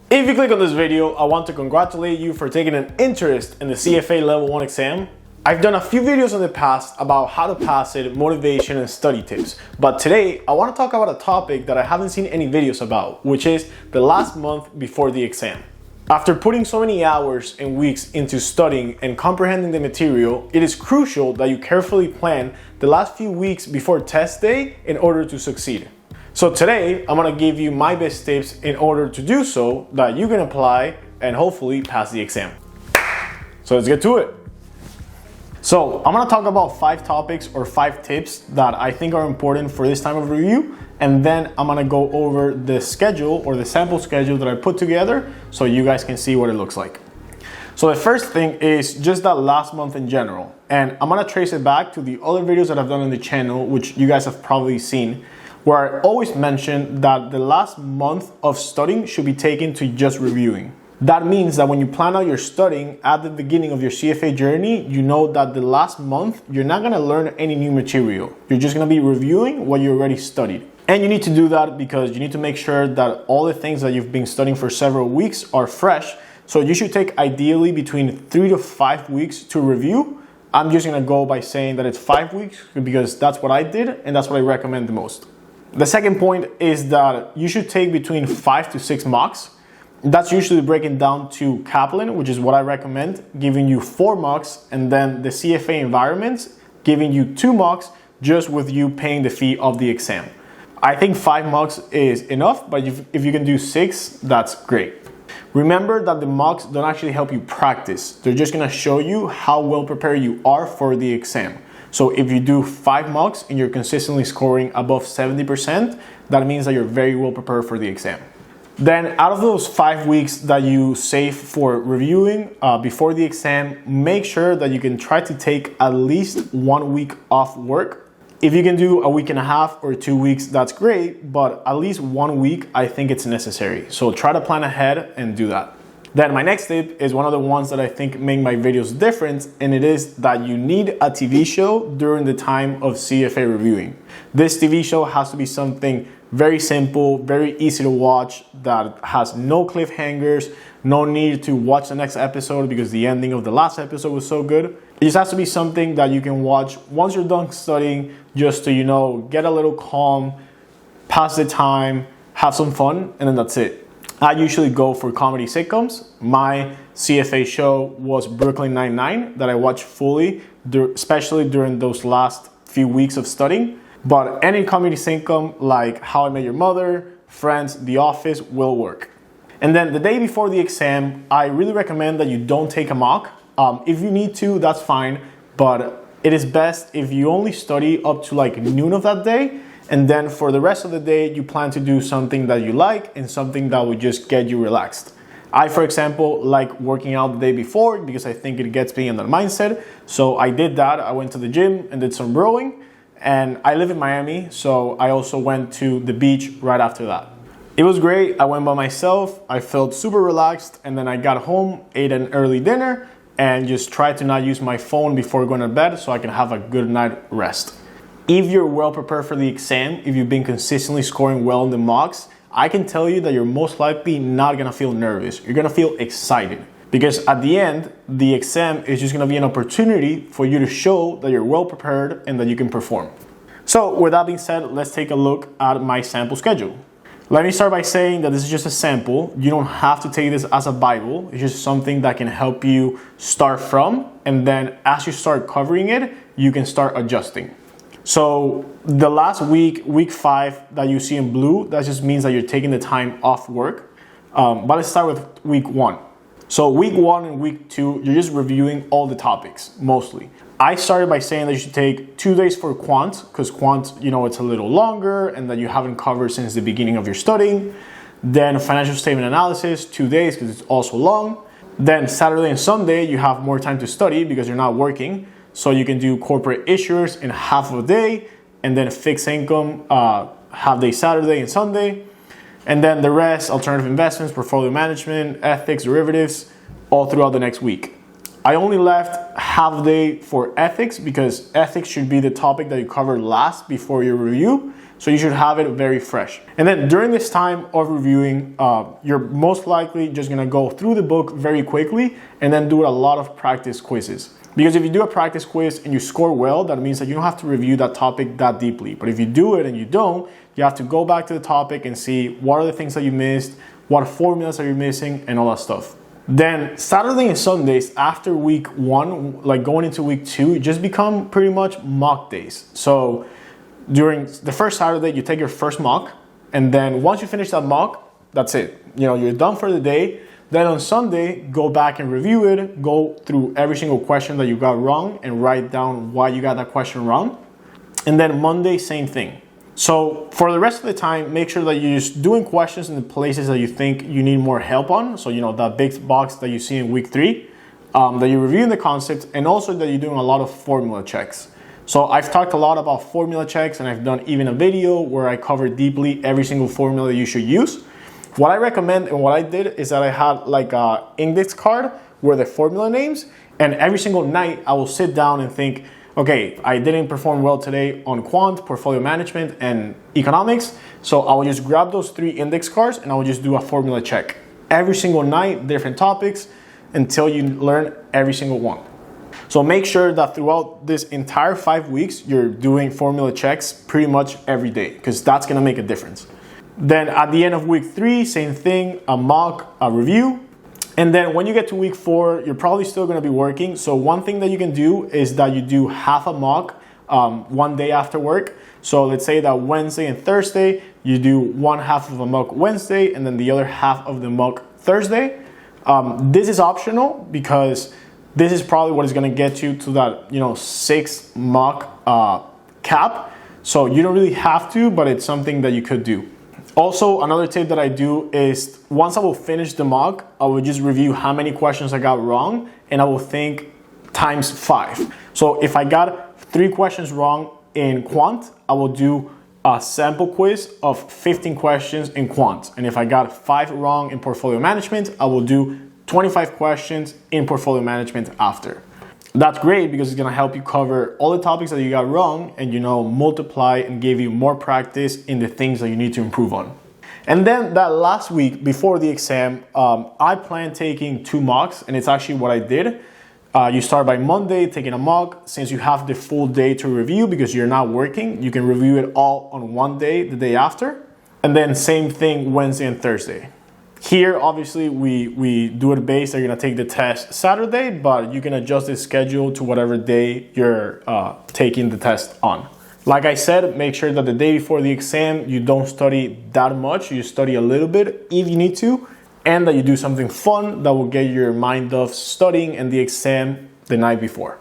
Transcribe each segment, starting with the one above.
If you click on this video, I want to congratulate you for taking an interest in the CFA Level 1 exam. I've done a few videos in the past about how to pass it, motivation, and study tips. But today, I want to talk about a topic that I haven't seen any videos about, which is the last month before the exam. After putting so many hours and weeks into studying and comprehending the material, it is crucial that you carefully plan the last few weeks before test day in order to succeed. So today, I'm gonna give you my best tips in order to do so that you can apply and hopefully pass the exam. So let's get to it. So I'm gonna talk about 5 topics or 5 tips that I think are important for this time of review, and then I'm gonna go over the schedule or the sample schedule that I put together so you guys can see what it looks like. So the first thing is just that last month in general, and I'm gonna trace it back to the other videos that I've done on the channel, which you guys have probably seen, where I always mention that the last month of studying should be taken to just reviewing. That means that when you plan out your studying at the beginning of your CFA journey, you know that the last month, you're not gonna learn any new material. You're just gonna be reviewing what you already studied. And you need to do that because you need to make sure that all the things that you've been studying for several weeks are fresh. So you should take ideally between 3 to 5 weeks to review. I'm just gonna go by saying that it's 5 weeks because that's what I did and that's what I recommend the most. The second point is that you should take between 5 to 6 mocks. That's usually breaking down to Kaplan, which is what I recommend, giving you 4 mocks, and then the CFA environments giving you 2 mocks just with you paying the fee of the exam. I think 5 mocks is enough, but if you can do 6, that's great. Remember that the mocks don't actually help you practice. They're just gonna show you how well prepared you are for the exam. So if you do 5 mocks and you're consistently scoring above 70%, that means that you're very well prepared for the exam. Then out of those 5 weeks that you save for reviewing before the exam, make sure that you can try to take at least 1 week off work. If you can do a week and a half or 2 weeks, that's great, but at least 1 week, I think it's necessary. So try to plan ahead and do that. Then my next tip is one of the ones that I think make my videos different, and it is that you need a TV show during the time of CFA reviewing. This TV show has to be something very simple, very easy to watch, that has no cliffhangers, no need to watch the next episode because the ending of the last episode was so good. It just has to be something that you can watch once you're done studying, just to, get a little calm, pass the time, have some fun, and then that's it. I usually go for comedy sitcoms. My CFA show was Brooklyn Nine-Nine that I watched fully, especially during those last few weeks of studying. But any comedy sitcom like How I Met Your Mother, Friends, The Office will work. And then the day before the exam, I really recommend that you don't take a mock. If you need to, that's fine, but it is best if you only study up to noon of that day, and then for the rest of the day, you plan to do something that you like and something that would just get you relaxed. I, for example, like working out the day before because I think it gets me in that mindset. So I did that. I went to the gym and did some rowing, and I live in Miami, so I also went to the beach right after that. It was great. I went by myself. I felt super relaxed, and then I got home, ate an early dinner, and just tried to not use my phone before going to bed so I can have a good night rest. If you're well prepared for the exam, if you've been consistently scoring well in the mocks, I can tell you that you're most likely not gonna feel nervous. You're gonna feel excited because at the end, the exam is just gonna be an opportunity for you to show that you're well prepared and that you can perform. So with that being said, let's take a look at my sample schedule. Let me start by saying that this is just a sample. You don't have to take this as a Bible. It's just something that can help you start from, and then as you start covering it, you can start adjusting. So the last week, week 5 that you see in blue, that just means that you're taking the time off work. But let's start with week 1. So week 1 and week 2, you're just reviewing all the topics, mostly. I started by saying that you should take 2 days for quant, because quant, it's a little longer and that you haven't covered since the beginning of your studying. Then financial statement analysis, 2 days, because it's also long. Then Saturday and Sunday, you have more time to study because you're not working. So you can do corporate issuers in half of a day, and then fixed income, half day Saturday and Sunday. And then the rest, alternative investments, portfolio management, ethics, derivatives, all throughout the next week. I only left half a day for ethics because ethics should be the topic that you cover last before your review. So you should have it very fresh. And then during this time of reviewing, you're most likely just gonna go through the book very quickly and then do a lot of practice quizzes. Because if you do a practice quiz and you score well, that means that you don't have to review that topic that deeply. But if you do it and you don't, you have to go back to the topic and see what are the things that you missed, what formulas are you missing, and all that stuff. Then Saturday and Sundays after week 1, like going into week 2, just become pretty much mock days. So during the first Saturday, you take your first mock, and then once you finish that mock, that's it. You're done for the day. Then on Sunday, go back and review it, go through every single question that you got wrong and write down why you got that question wrong. And then Monday, same thing. So for the rest of the time, make sure that you're just doing questions in the places that you think you need more help on. So, that big box that you see in week 3, that you're reviewing the concept, and also that you're doing a lot of formula checks. So I've talked a lot about formula checks, and I've done even a video where I cover deeply every single formula that you should use. What I recommend and what I did is that I had like an index card where the formula names, and every single night I will sit down and think, okay, I didn't perform well today on quant, portfolio management, and economics. So I will just grab those 3 index cards and I will just do a formula check. Every single night, different topics, until you learn every single one. So make sure that throughout this entire 5 weeks, you're doing formula checks pretty much every day, because that's gonna make a difference. Then at the end of week 3, same thing, a mock, a review. And then when you get to week 4, you're probably still gonna be working. So one thing that you can do is that you do half a mock one day after work. So let's say that Wednesday and Thursday, you do one half of a mock Wednesday and then the other half of the mock Thursday. This is optional because this is probably what is gonna get you to that 6 mock cap. So you don't really have to, but it's something that you could do. Also, another tip that I do is once I will finish the mock, I will just review how many questions I got wrong, and I will think times 5. So if I got 3 questions wrong in quant, I will do a sample quiz of 15 questions in quant. And if I got 5 wrong in portfolio management, I will do 25 questions in portfolio management after. That's great because it's gonna help you cover all the topics that you got wrong and multiply and give you more practice in the things that you need to improve on. And then that last week before the exam, I plan taking 2 mocks, and it's actually what I did. You start by Monday taking a mock. Since you have the full day to review because you're not working, you can review it all on one day, the day after. And then same thing Wednesday and Thursday. Here, obviously, we do it based that you're gonna take the test Saturday, but you can adjust the schedule to whatever day you're taking the test on. Like I said, make sure that the day before the exam, you don't study that much. You study a little bit if you need to, and that you do something fun that will get your mind off studying and the exam the night before.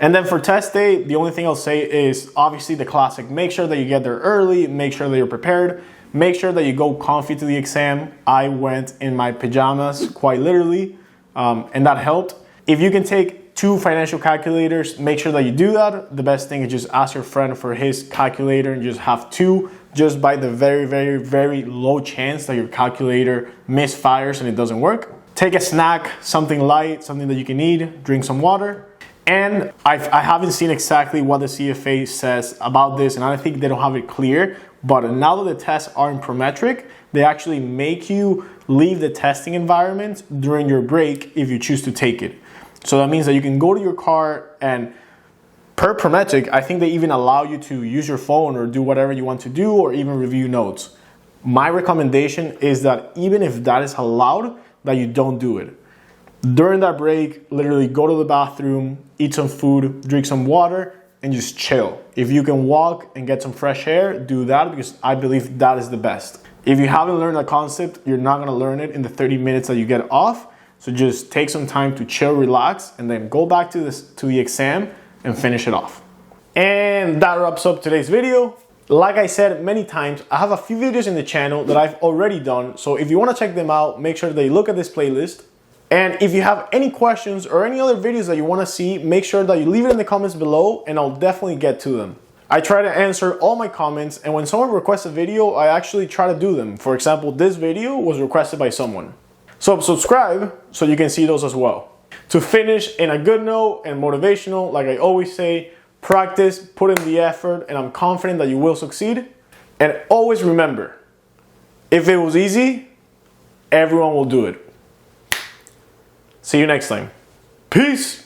And then for test day, the only thing I'll say is obviously the classic. Make sure that you get there early, make sure that you're prepared. Make sure that you go comfy to the exam. I went in my pajamas, quite literally, and that helped. If you can take 2 financial calculators, make sure that you do that. The best thing is just ask your friend for his calculator and just have 2, just by the very, very, very low chance that your calculator misfires and it doesn't work. Take a snack, something light, something that you can eat, drink some water. And I haven't seen exactly what the CFA says about this, and I think they don't have it clear. But now that the tests are in Prometric, they actually make you leave the testing environment during your break if you choose to take it. So that means that you can go to your car, and per Prometric, I think they even allow you to use your phone or do whatever you want to do, or even review notes. My recommendation is that even if that is allowed, that you don't do it. During that break, literally go to the bathroom, eat some food, drink some water, and just chill. If you can walk and get some fresh air, do that, because I believe that is the best. If you haven't learned that concept, you're not gonna learn it in the 30 minutes that you get off. So just take some time to chill, relax, and then go back to the exam and finish it off. And that wraps up today's video. Like I said many times, I have a few videos in the channel that I've already done. So if you wanna check them out, make sure that you look at this playlist. And if you have any questions or any other videos that you want to see, make sure that you leave it in the comments below and I'll definitely get to them. I try to answer all my comments, and when someone requests a video, I actually try to do them. For example, this video was requested by someone. So subscribe so you can see those as well. To finish in a good note and motivational, like I always say, practice, put in the effort, and I'm confident that you will succeed. And always remember, if it was easy, everyone will do it. See you next time. Peace.